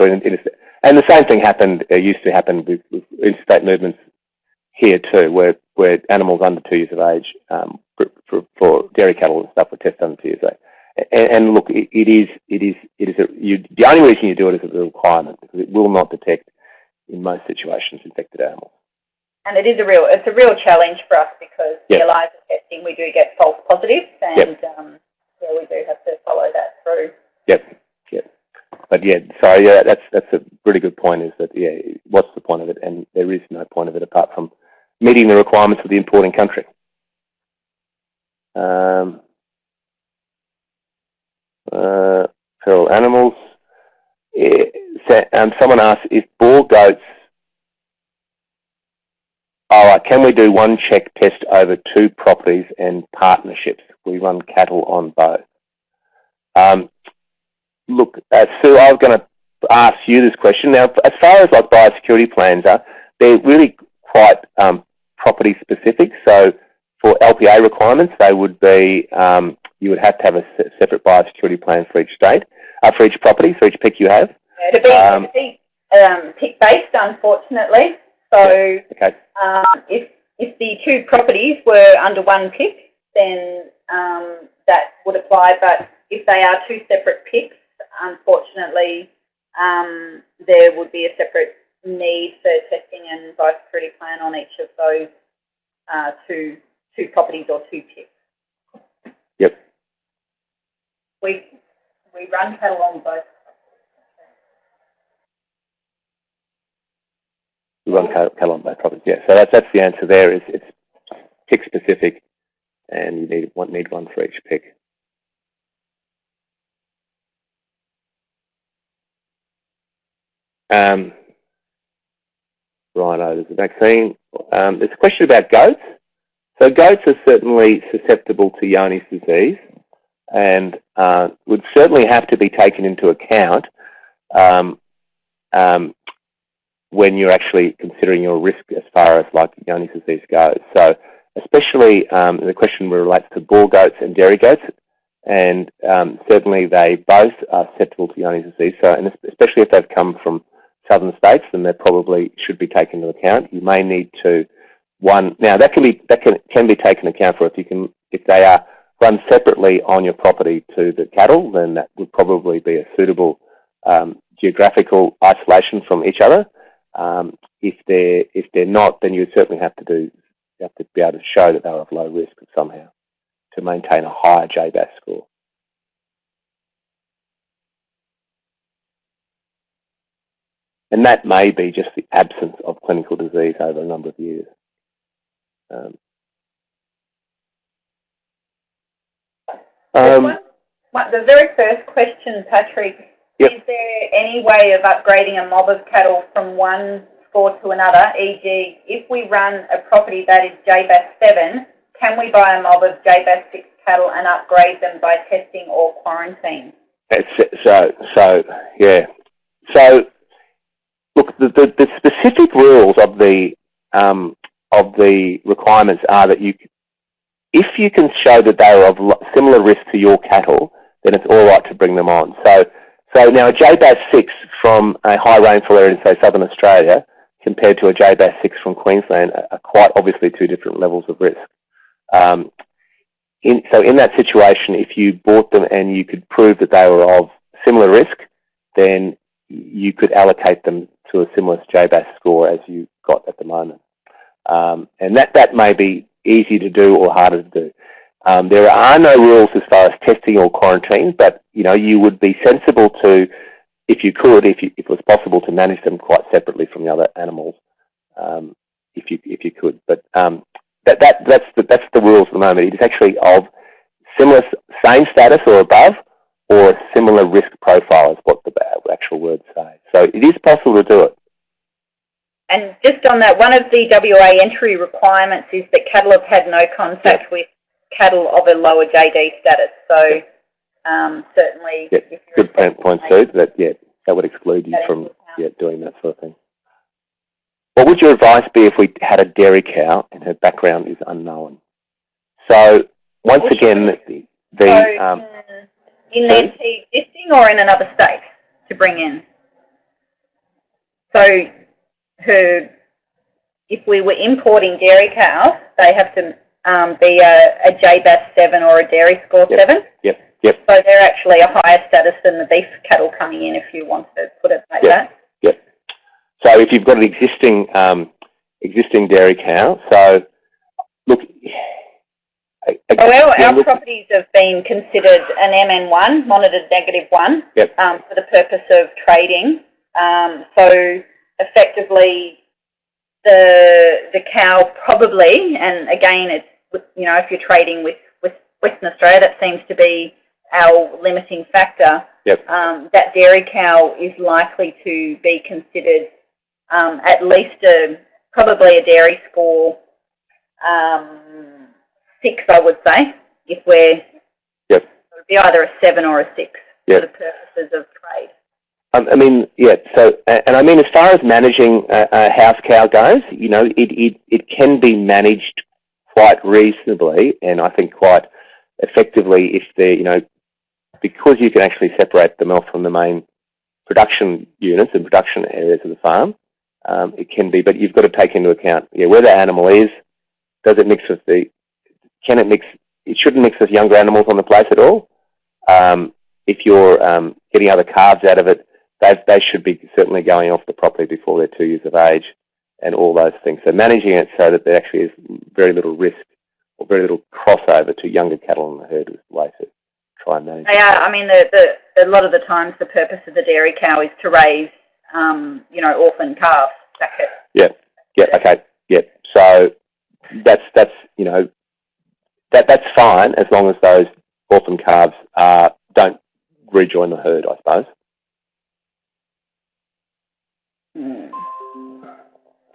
interstate. And the same thing used to happen with interstate movements here too, where animals under 2 years of age for dairy cattle and stuff were tested under 2 years of age. And look, the only reason you do it is a requirement, because it will not detect in most situations infected animals. And it's a real challenge for us, because the ELISA testing, we do get false positives, and we do have to follow that through. Yep. But that's a really good point, is that, what's the point of it? And there is no point of it apart from meeting the requirements of the importing country. Feral animals. Someone asked if boar goats, can we do one check test over 2 properties and partnerships? We run cattle on both. Look, Sue, I was going to ask you this question. Now, as far as like biosecurity plans are, they're really quite property specific. So for LPA requirements, they would be, you would have to have a separate biosecurity plan for each state, for each property, for each pick you have. Yeah, to be pick-based, unfortunately. So if the 2 properties were under 1 pick, then that would apply. But if they are 2 separate picks, unfortunately, there would be a separate need for testing and biosecurity plan on each of those two properties or 2 picks. Yep. We run cattle on both. We run cattle on both properties. Yeah. So that's the answer there. Is it's pick specific, and you need one for each pick. rhino. There's a vaccine. There's a question about goats. So goats are certainly susceptible to Johne's disease and would certainly have to be taken into account when you're actually considering your risk as far as like Johne's disease goes. So especially the question relates to bull goats and dairy goats, and certainly they both are susceptible to Johne's disease. So, and especially if they've come from southern states, then they probably should be taken into account. You may need to now that can be taken account for if they are run separately on your property to the cattle, then that would probably be a suitable geographical isolation from each other. If they're not, then you certainly have to be able to show that they're of low risk somehow to maintain a higher J-BAS score. And that may be just the absence of clinical disease over a number of years. The very first question, Patrick, yep. Is there any way of upgrading a mob of cattle from one score to another, e.g. if we run a property that is J-BAS 7, can we buy a mob of J-BAS 6 cattle and upgrade them by testing or quarantine? Yeah. So, look, the specific rules of the requirements are that if you can show that they are of similar risk to your cattle, then it's all right to bring them on. So now a J-BAS 6 from a high rainfall area in, say, southern Australia compared to a J-BAS 6 from Queensland are quite obviously two different levels of risk. So in that situation, if you bought them and you could prove that they were of similar risk, then you could allocate them to a similar J-BAS score as you got at the moment. And that may be easy to do or harder to do. There are no rules as far as testing or quarantine, but you would be sensible to, if it was possible, to manage them quite separately from the other animals, if you could. But that's the rules at the moment. It is actually of same status or above, or a similar risk profile is what the actual words say. So it is possible to do it. And just on that, one of the WA entry requirements is that cattle have had no contact with cattle of a lower JD status. So certainly, if you're good point, Sue. That would exclude you from doing that sort of thing. What would your advice be if we had a dairy cow and her background is unknown? So once again, in their existing or in another state to bring in. So if we were importing dairy cows, they have to be a J-BAS 7 or a dairy score 7. Yep. So they're actually a higher status than the beef cattle coming in, if you want to put it like that. Yep. So if you've got an existing dairy cow, so look. Our properties have been considered an MN1, monitored -1, for the purpose of trading. So effectively, the cow probably, and again, it's if you're trading with Western Australia, that seems to be our limiting factor. That dairy cow is likely to be considered at least probably a dairy score 6, I would say, if we're it would be either a 7 or a 6 for the purposes of trade. So, and I mean, as far as managing a house cow goes, it can be managed quite reasonably, and I think quite effectively if they're, because you can actually separate them off from the main production units and production areas of the farm. It can be, but you've got to take into account, where the animal is. Does it mix with can it mix? It shouldn't mix with younger animals on the place at all. If you're getting other calves out of it, they should be certainly going off the property before they're 2 years of age, and all those things. So managing it so that there actually is very little risk or very little crossover to younger cattle in the herd is the way to try and manage it. Yeah, I mean, a lot of the times the purpose of the dairy cow is to raise, orphan calves. So that's fine as long as those orphan calves don't rejoin the herd, I suppose.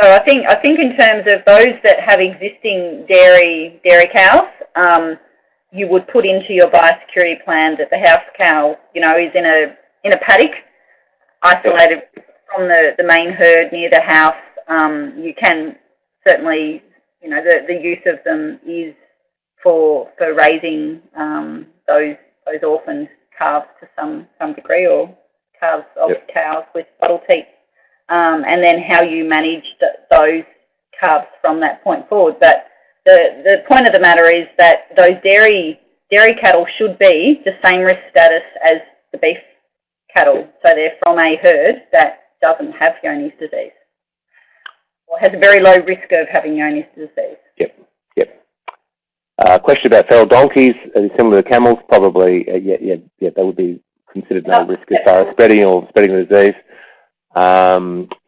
So I think in terms of those that have existing dairy cows, you would put into your biosecurity plan that the house cow, is in a paddock, isolated from the main herd near the house. You can certainly, the use of them is for raising those orphaned calves to some degree, or calves of cows with bottle teats, and then how you manage those calves from that point forward. But the point of the matter is that those dairy cattle should be the same risk status as the beef cattle, so they're from a herd that doesn't have Johne's disease, or has a very low risk of having Johne's disease. Yep. Question about feral donkeys, similar to camels, probably, they would be considered no risk as far as spreading the disease.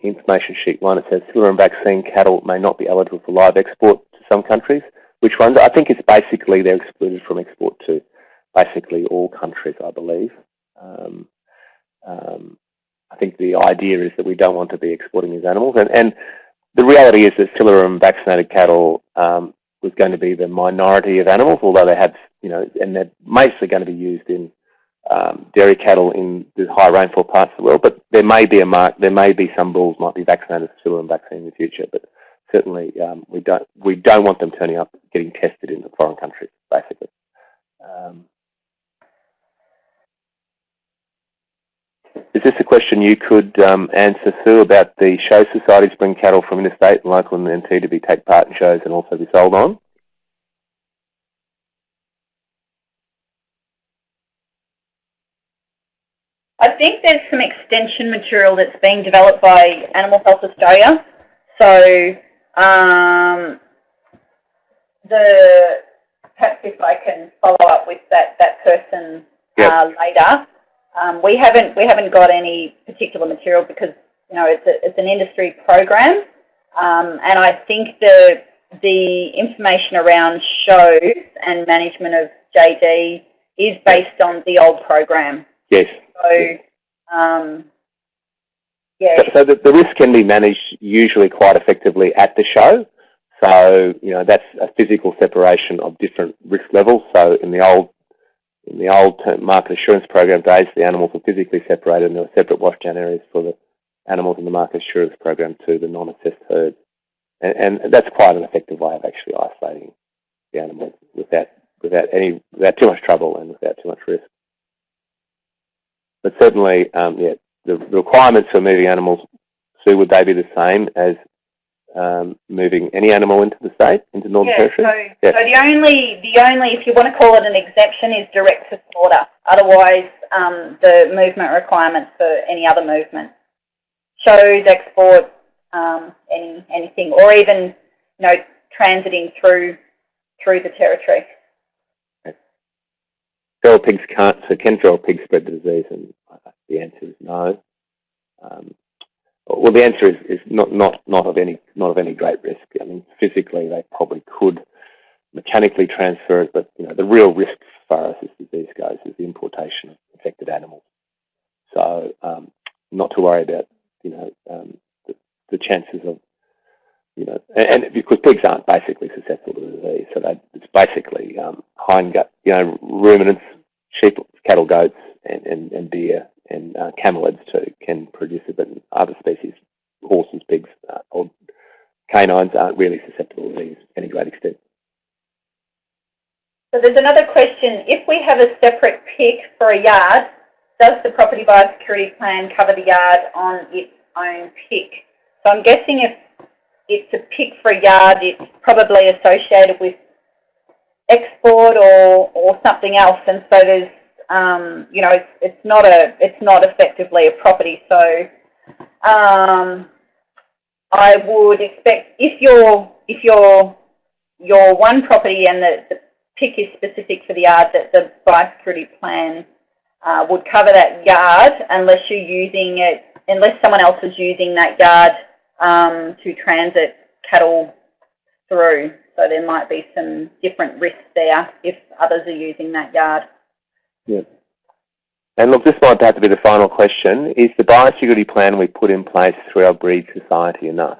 Information sheet 1, it says Silurium vaccine cattle may not be eligible for live export to some countries. Which ones? I think it's basically they're excluded from export to basically all countries, I believe. I think the idea is that we don't want to be exporting these animals, and the reality is that Silurium vaccinated cattle was going to be the minority of animals, although they have, and they're mostly going to be used in dairy cattle in the high rainfall parts of the world. But there may be some bulls might be vaccinated with Silurium vaccine in the future, but certainly we don't want them turning up getting tested in the foreign countries, basically. Is this a question you could answer, Sue, about the show societies bring cattle from interstate and local and NT to take part in shows and also be sold on? I think there's some extension material that's being developed by Animal Health Australia. So perhaps if I can follow up with that person later. We haven't got any particular material because it's an industry program, and I think the information around shows and management of JD is based on the old program. Yes. So So the risk can be managed usually quite effectively at the show. So that's a physical separation of different risk levels. So in the old market assurance program days, the animals were physically separated and there were separate washdown areas for the animals in the market assurance program to the non-assessed herds. And that's quite an effective way of actually isolating the animals without too much trouble and without too much risk. But certainly, the requirements for moving animals, Sue, would they be the same as moving any animal into the state, into Northern Territory? So the only, if you want to call it an exception, is direct to slaughter. Otherwise, the movement requirements for any other movement, shows, export, anything, or even transiting through the territory. Feral pigs can't. So can feral pigs spread the disease? And the answer is no. Well, the answer is not of any great risk. I mean, physically they probably could mechanically transfer it, but the real risk as far as this disease goes is the importation of infected animals. So not to worry about the chances of and because pigs aren't basically susceptible to the disease, so it's basically hindgut, ruminants, sheep, cattle, goats, and deer. And camelids too can produce it, but other species, horses, pigs, or canines aren't really susceptible to these to any great extent. So there's another question. If we have a separate pick for a yard, does the property biosecurity plan cover the yard on its own pick? So I'm guessing if it's a pick for a yard, it's probably associated with export or something else, and so there's it's not effectively a property. So I would expect if your one property and the pick is specific for the yard, that the biosecurity plan would cover that yard unless someone else is using that yard to transit cattle through. So there might be some different risks there if others are using that yard. Yeah. And look, this might have to be the final question. Is the biosecurity plan we put in place through our breed society enough?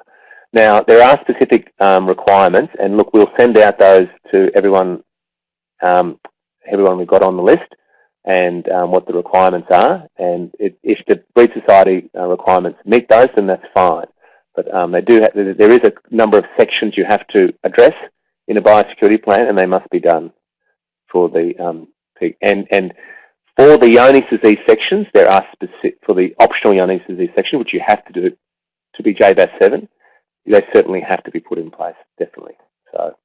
Now, there are specific requirements, and look, we'll send out those to everyone we've got on the list, and what the requirements are. And if the Breed Society requirements meet those, then that's fine. But there is a number of sections you have to address in a biosecurity plan, and they must be done for the pig. And for the Johne's disease sections, there are specific, for the optional Johne's disease section, which you have to do to be J-BAS 7, they certainly have to be put in place, definitely. So.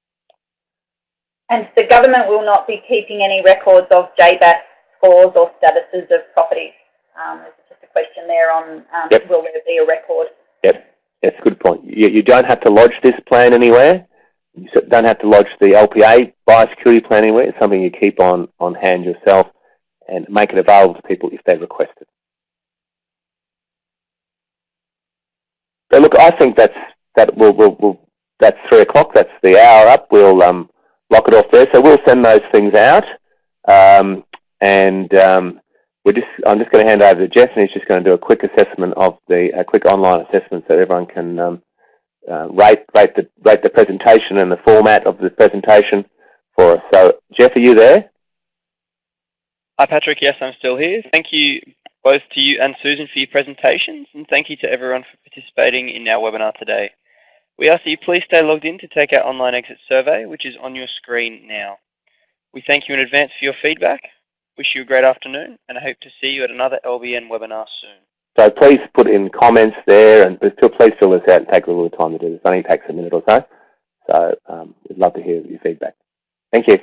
And the government will not be keeping any records of J-BAS scores or statuses of properties. There's just a question there on will there be a record? Yep, that's a good point. You don't have to lodge this plan anywhere. You don't have to lodge the LPA biosecurity plan anywhere. It's something you keep on hand yourself and make it available to people if they request it. So look, I think that's 3 o'clock. That's the hour up. We'll lock it off there. So we'll send those things out, I'm just going to hand over to Jeff, and he's just going to do a quick assessment of a quick online assessment so everyone can rate the presentation and the format of the presentation for us. So Jeff, are you there? Hi Patrick, yes, I'm still here. Thank you both to you and Susan for your presentations, and thank you to everyone for participating in our webinar today. We ask that you please stay logged in to take our online exit survey, which is on your screen now. We thank you in advance for your feedback, wish you a great afternoon, and I hope to see you at another LBN webinar soon. So please put in comments there, and please fill this out and take a little time to do this. It only takes a minute or so. So we'd love to hear your feedback. Thank you.